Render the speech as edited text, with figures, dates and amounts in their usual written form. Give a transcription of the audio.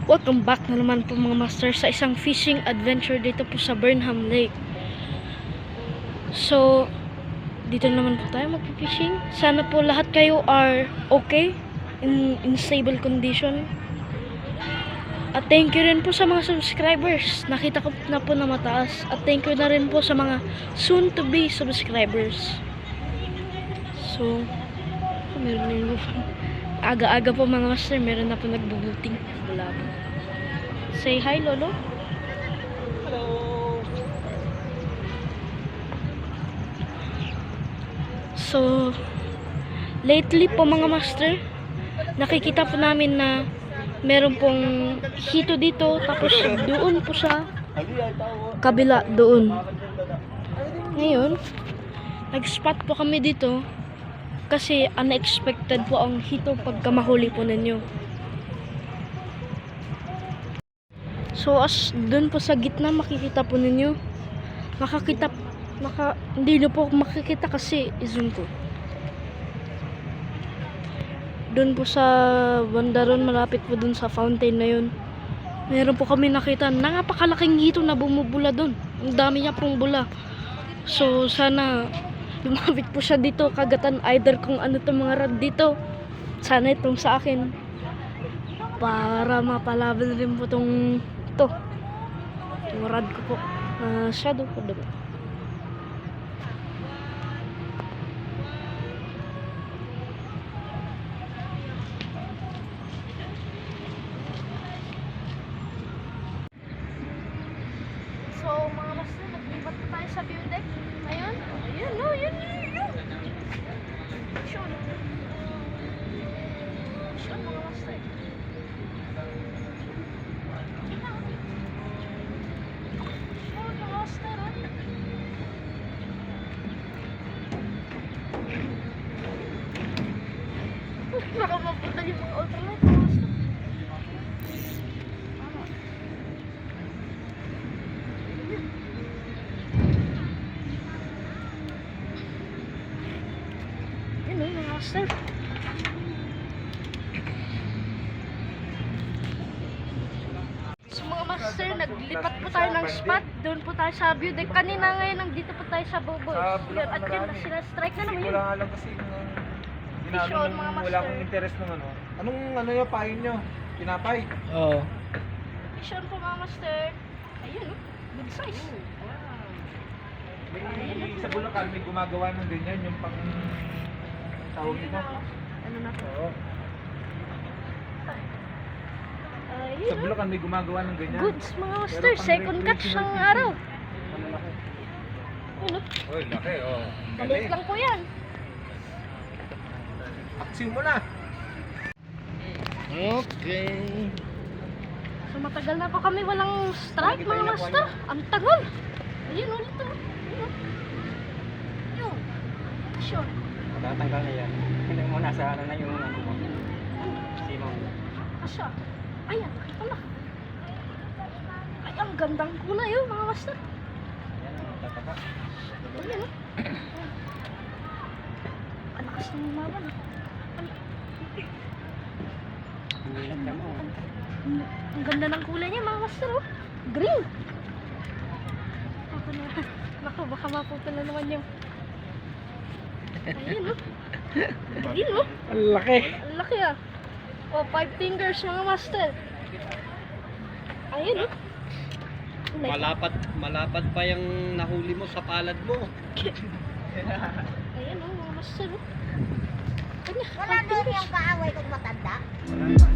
Welcome back na naman po mga master sa isang fishing adventure dito po sa Burnham Lake. So, dito naman po tayo mag-fishing. Sana po lahat kayo are okay, in stable condition. At thank you rin po sa mga subscribers. Nakita ko na po na mataas. At thank you na rin po sa mga soon to be subscribers. So, meron na yung aga-aga po mga master, meron na po nagbubuting. Wala po. Say hi, Lolo. Hello. So, lately po mga master, nakikita po namin na meron pong hito dito, tapos doon po sa kabila doon. Ngayon, nag-spot po kami dito kasi unexpected po ang hito pagka mahuli po ninyo. So as doon po sa gitna makikita po ninyo, hindi nyo po makikita kasi i-zoom ko. Doon po sa banda ron, malapit po doon sa fountain na yun, meron po kami nakita na napakalaking hito na bumubula doon. Ang dami niya pong bula. So sana lumapit po siya dito, kagatan either kung ano itong mga rod dito. Sana itong sa akin para mapalaban rin po itong yung rod ko po na shadow po doon. So mga master, naglipat po tayo sa view deck. Ayun, ayun, no, yun. Sure mga master. Baka mapunta yung mga ultralight. Yun o, mga master. So mga master, naglipat po tayo ng spot. Doon po tayo sa view deck. Kanina ngayon, nandito po tayo sa Boboy. Yun, at yun, sila strike na naman yun. Wala nga lang kasi Fishon, mga master. wala akong interest ng ano. Anong yung pain nyo? Tinapay? Oo. Fishon po mga master. Ayun o, good size. May sa Bulacan may gumagawa ng ganyan, yung pang tawag Ayun nito. o. Ano na po? Oo. Ayun Sa o. Bulacan may gumagawa ng ganyan. Goods mga master. Pero pang Second catch recreational ng fishing. araw. Ano laki? Ayun o. Uy, laki oh. Maliit lang po yan. Aksiyon mo na. Okay. So matagal na po kami walang strike mga master. Ang tagal. Ayun ulit o. Ayun. Sure. Tatanggal na yan. Hindi mo nasa ano na yung ano mo. Sino? Asya. Ayan, nakita na. Ay, ang gandang kulay yun mga master. Yan ang tataka. Ayan o. Ang lakas ng umaban o. Hindi lang siya mo. Ang ganda ng kulay niya mga master o. Green. Ako na. Naku, baka mapupala naman yung... Ayun o. Green o. Ang laki. Ang laki ah. O, 5 fingers mga master. Ayun o. Malapad pa yung nahuli mo sa palad mo. Ayun o mga master o. Wala daw yung kaaway kong matanda. Wala pa.